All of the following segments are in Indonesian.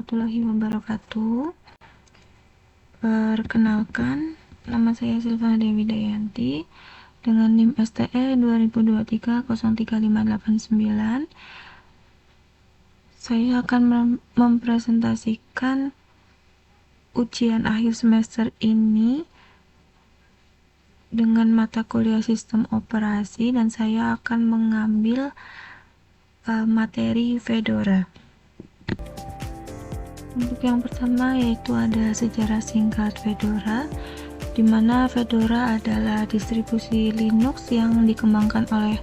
warahmatullahi wabarakatuh. Perkenalkan, nama saya Silvana Dewi Dayanti dengan NIM STE 2023035589. Saya akan mempresentasikan ujian akhir semester ini dengan mata kuliah sistem operasi, dan saya akan mengambil materi Fedora. Untuk yang pertama yaitu ada sejarah singkat Fedora, di mana Fedora adalah distribusi Linux yang dikembangkan oleh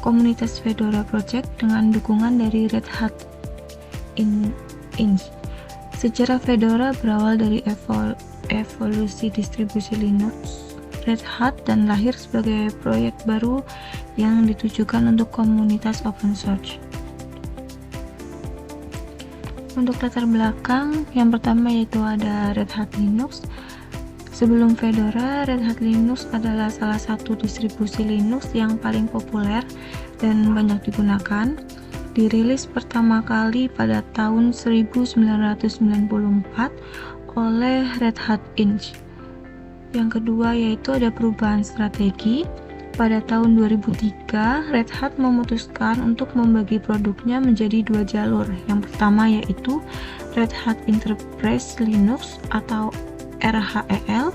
komunitas Fedora Project dengan dukungan dari Red Hat Inc. Sejarah Fedora berawal dari evolusi distribusi Linux Red Hat dan lahir sebagai proyek baru yang ditujukan untuk komunitas open source. Untuk latar belakang, yang pertama yaitu ada Red Hat Linux. Sebelum Fedora, Red Hat Linux adalah salah satu distribusi Linux yang paling populer dan banyak digunakan. Dirilis pertama kali pada tahun 1994 oleh Red Hat Inc. Yang kedua yaitu ada perubahan strategi. Pada tahun 2003, Red Hat memutuskan untuk membagi produknya menjadi dua jalur. Yang pertama yaitu Red Hat Enterprise Linux atau RHEL,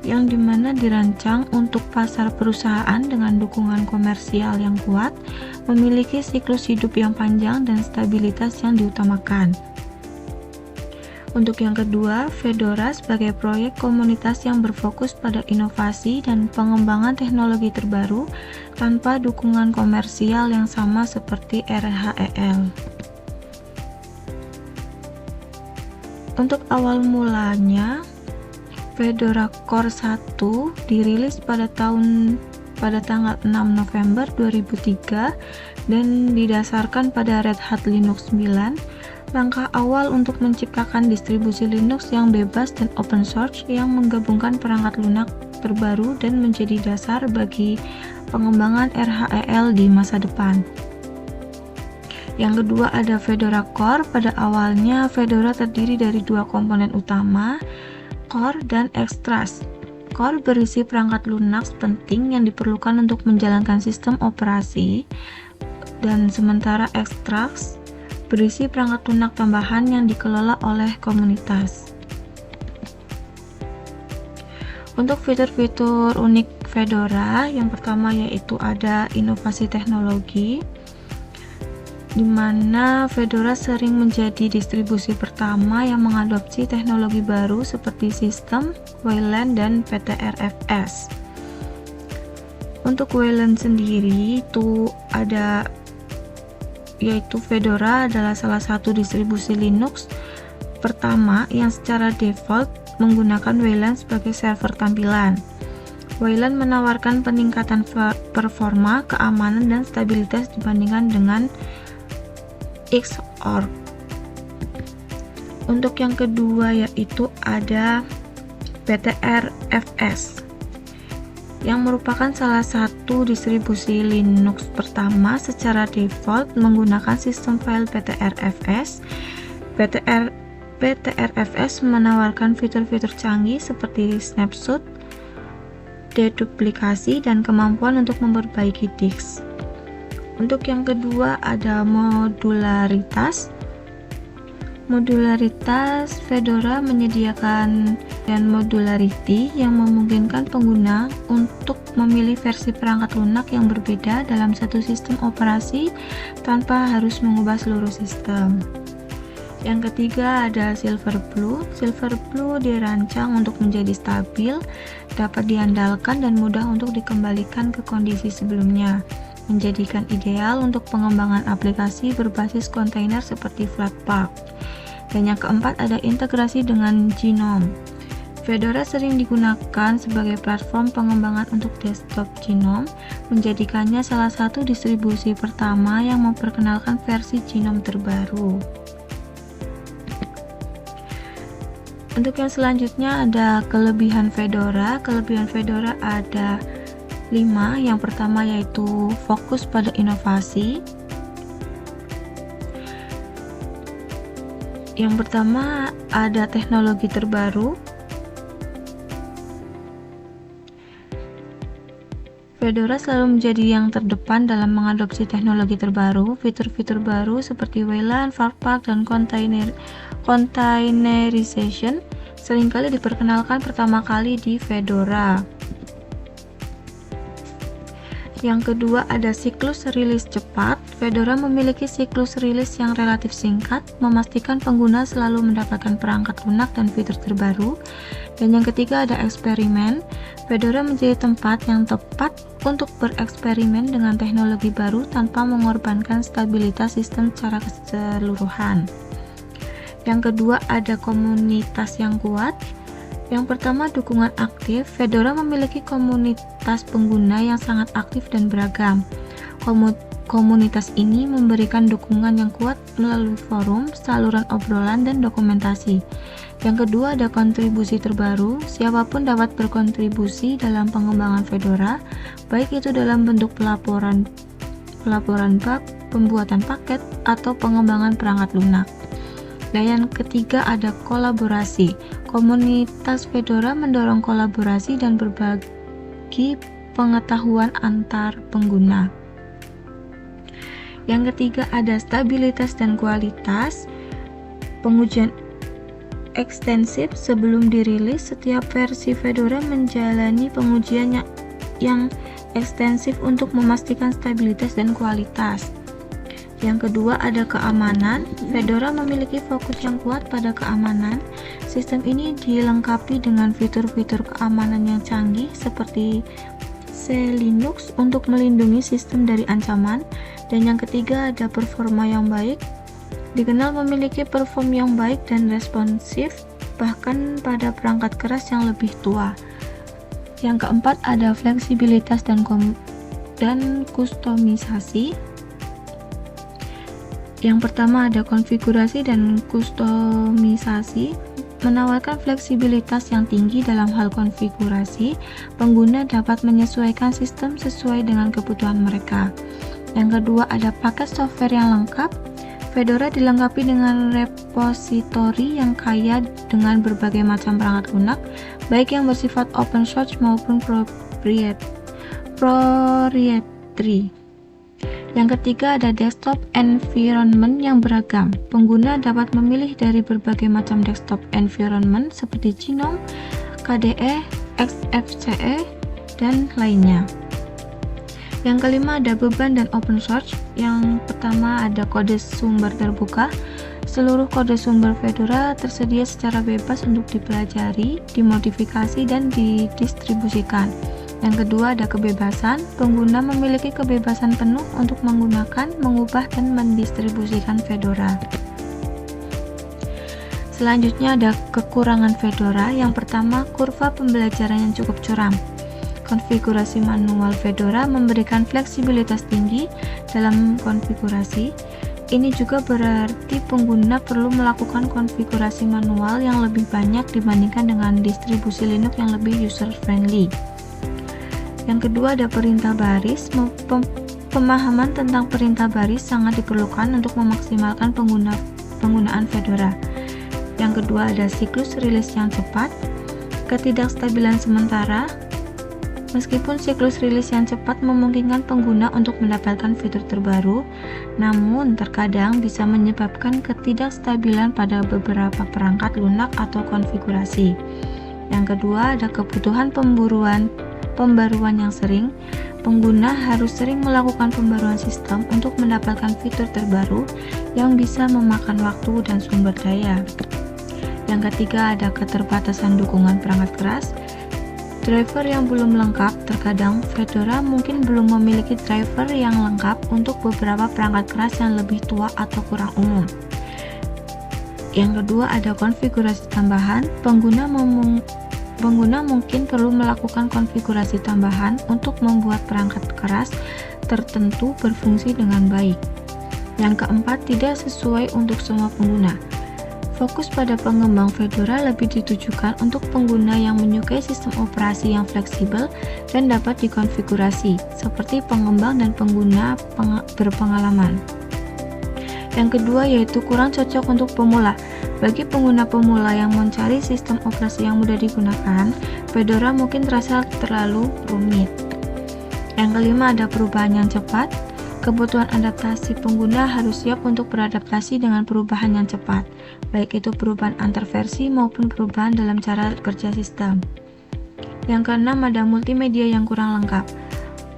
yang dimana dirancang untuk pasar perusahaan dengan dukungan komersial yang kuat, memiliki siklus hidup yang panjang dan stabilitas yang diutamakan. Untuk yang kedua, Fedora sebagai proyek komunitas yang berfokus pada inovasi dan pengembangan teknologi terbaru tanpa dukungan komersial yang sama seperti RHEL. Untuk awal mulanya, Fedora Core 1 dirilis pada tanggal 6 November 2003 dan didasarkan pada Red Hat Linux 9. Langkah awal untuk menciptakan distribusi Linux yang bebas dan open source yang menggabungkan perangkat lunak terbaru dan menjadi dasar bagi pengembangan RHEL di masa depan. Yang kedua ada Fedora Core. Pada awalnya Fedora terdiri dari dua komponen utama, Core dan Extras. Core berisi perangkat lunak penting yang diperlukan untuk menjalankan sistem operasi, dan sementara Extras berisi perangkat lunak tambahan yang dikelola oleh komunitas. Untuk fitur-fitur unik Fedora, yang pertama yaitu ada inovasi teknologi, di mana Fedora sering menjadi distribusi pertama yang mengadopsi teknologi baru seperti sistem, Wayland, dan PTRFS. Untuk Wayland sendiri yaitu Fedora adalah salah satu distribusi Linux pertama yang secara default menggunakan Wayland sebagai server tampilan. Wayland menawarkan peningkatan performa, keamanan, dan stabilitas dibandingkan dengan Xorg. Untuk yang kedua yaitu ada PTRFS, yang merupakan salah satu distribusi Linux pertama secara default menggunakan sistem file PTRFS. PTRFS menawarkan fitur-fitur canggih seperti snapshot, deduplikasi, dan kemampuan untuk memperbaiki disk. Untuk yang kedua ada modularitas. Modularitas Fedora menyediakan modularity yang memungkinkan pengguna untuk memilih versi perangkat lunak yang berbeda dalam satu sistem operasi tanpa harus mengubah seluruh sistem. Yang ketiga ada Silverblue. Silverblue dirancang untuk menjadi stabil, dapat diandalkan, dan mudah untuk dikembalikan ke kondisi sebelumnya, menjadikan ideal untuk pengembangan aplikasi berbasis kontainer seperti Flatpak. Dan yang keempat ada integrasi dengan GNOME. Fedora sering digunakan sebagai platform pengembangan untuk desktop GNOME, menjadikannya salah satu distribusi pertama yang memperkenalkan versi GNOME terbaru. Untuk yang selanjutnya ada kelebihan Fedora. Kelebihan Fedora ada 5. Yang pertama yaitu fokus pada inovasi. Yang pertama ada teknologi terbaru. Fedora selalu menjadi yang terdepan dalam mengadopsi teknologi terbaru. Fitur-fitur baru seperti VLAN, Farpark, dan containerization seringkali diperkenalkan pertama kali di Fedora. Yang kedua ada siklus rilis cepat. Fedora memiliki siklus rilis yang relatif singkat, memastikan pengguna selalu mendapatkan perangkat lunak dan fitur terbaru. Dan yang ketiga ada eksperimen. Fedora menjadi tempat yang tepat untuk bereksperimen dengan teknologi baru tanpa mengorbankan stabilitas sistem secara keseluruhan. Yang kedua ada komunitas yang kuat. Yang pertama, dukungan aktif. Fedora memiliki komunitas pengguna yang sangat aktif dan beragam. Komunitas ini memberikan dukungan yang kuat melalui forum, saluran obrolan, dan dokumentasi. Yang kedua, ada kontribusi terbaru. Siapapun dapat berkontribusi dalam pengembangan Fedora, baik itu dalam bentuk pelaporan bug, pembuatan paket, atau pengembangan perangkat lunak. Dan yang ketiga ada kolaborasi. Komunitas Fedora mendorong kolaborasi dan berbagi pengetahuan antar pengguna. Yang ketiga ada stabilitas dan kualitas. Pengujian ekstensif sebelum dirilis. Setiap versi Fedora menjalani pengujian yang ekstensif untuk memastikan stabilitas dan kualitas. Yang kedua ada keamanan. Fedora memiliki fokus yang kuat pada keamanan. Sistem ini dilengkapi dengan fitur-fitur keamanan yang canggih seperti Linux untuk melindungi sistem dari ancaman. Dan yang ketiga ada performa yang baik. Dikenal memiliki perform yang baik dan responsif bahkan pada perangkat keras yang lebih tua. Yang keempat ada fleksibilitas dan kustomisasi. Yang pertama ada konfigurasi dan kustomisasi. Menawarkan fleksibilitas yang tinggi dalam hal konfigurasi. Pengguna dapat menyesuaikan sistem sesuai dengan kebutuhan mereka. Yang kedua ada paket software yang lengkap. Fedora dilengkapi dengan repositori yang kaya dengan berbagai macam perangkat lunak, baik yang bersifat open source maupun proprietary. Yang ketiga ada desktop environment yang beragam. Pengguna dapat memilih dari berbagai macam desktop environment seperti GNOME, KDE, XFCE, dan lainnya. Yang kelima ada beban dan open source. Yang pertama ada kode sumber terbuka. Seluruh kode sumber Fedora tersedia secara bebas untuk dipelajari, dimodifikasi, dan didistribusikan. Yang kedua ada kebebasan. Pengguna memiliki kebebasan penuh untuk menggunakan, mengubah, dan mendistribusikan Fedora. Selanjutnya ada kekurangan Fedora. Yang pertama, kurva pembelajaran yang cukup curam. Konfigurasi manual Fedora memberikan fleksibilitas tinggi dalam konfigurasi. Ini juga berarti pengguna perlu melakukan konfigurasi manual yang lebih banyak dibandingkan dengan distribusi Linux yang lebih user-friendly. Yang kedua ada perintah baris. Pemahaman tentang perintah baris sangat diperlukan untuk memaksimalkan penggunaan Fedora. Yang kedua ada siklus rilis yang cepat. Ketidakstabilan sementara. Meskipun siklus rilis yang cepat memungkinkan pengguna untuk mendapatkan fitur terbaru, namun terkadang bisa menyebabkan ketidakstabilan pada beberapa perangkat lunak atau konfigurasi. Yang kedua ada kebutuhan pembaruan yang sering. Pengguna harus sering melakukan pembaruan sistem untuk mendapatkan fitur terbaru yang bisa memakan waktu dan sumber daya. Yang ketiga ada keterbatasan dukungan perangkat keras. Driver yang belum lengkap. Terkadang Fedora mungkin belum memiliki driver yang lengkap untuk beberapa perangkat keras yang lebih tua atau kurang umum. Yang kedua ada konfigurasi tambahan. Pengguna mungkin perlu melakukan konfigurasi tambahan untuk membuat perangkat keras tertentu berfungsi dengan baik. Yang keempat, tidak sesuai untuk semua pengguna. Fokus pada pengembang Fedora lebih ditujukan untuk pengguna yang menyukai sistem operasi yang fleksibel dan dapat dikonfigurasi, seperti pengembang dan pengguna berpengalaman. Yang kedua yaitu kurang cocok untuk pemula. Bagi pengguna pemula yang mencari sistem operasi yang mudah digunakan, Fedora mungkin terasa terlalu rumit. Yang kelima ada perubahan yang cepat. Kebutuhan adaptasi pengguna harus siap untuk beradaptasi dengan perubahan yang cepat, baik itu perubahan antar versi maupun perubahan dalam cara kerja sistem. Yang keenam ada multimedia yang kurang lengkap.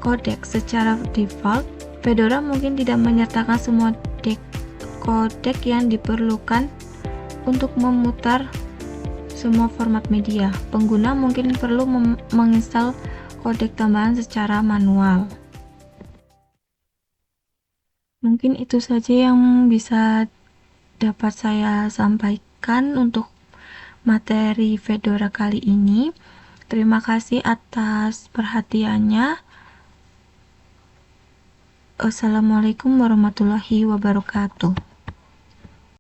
Kodek secara default, Fedora mungkin tidak menyertakan semua kodek yang diperlukan untuk memutar semua format media. Pengguna mungkin perlu menginstal kodek tambahan secara manual. Mungkin itu saja yang bisa dapat saya sampaikan untuk materi Fedora kali ini. Terima kasih atas perhatiannya. Assalamualaikum warahmatullahi wabarakatuh.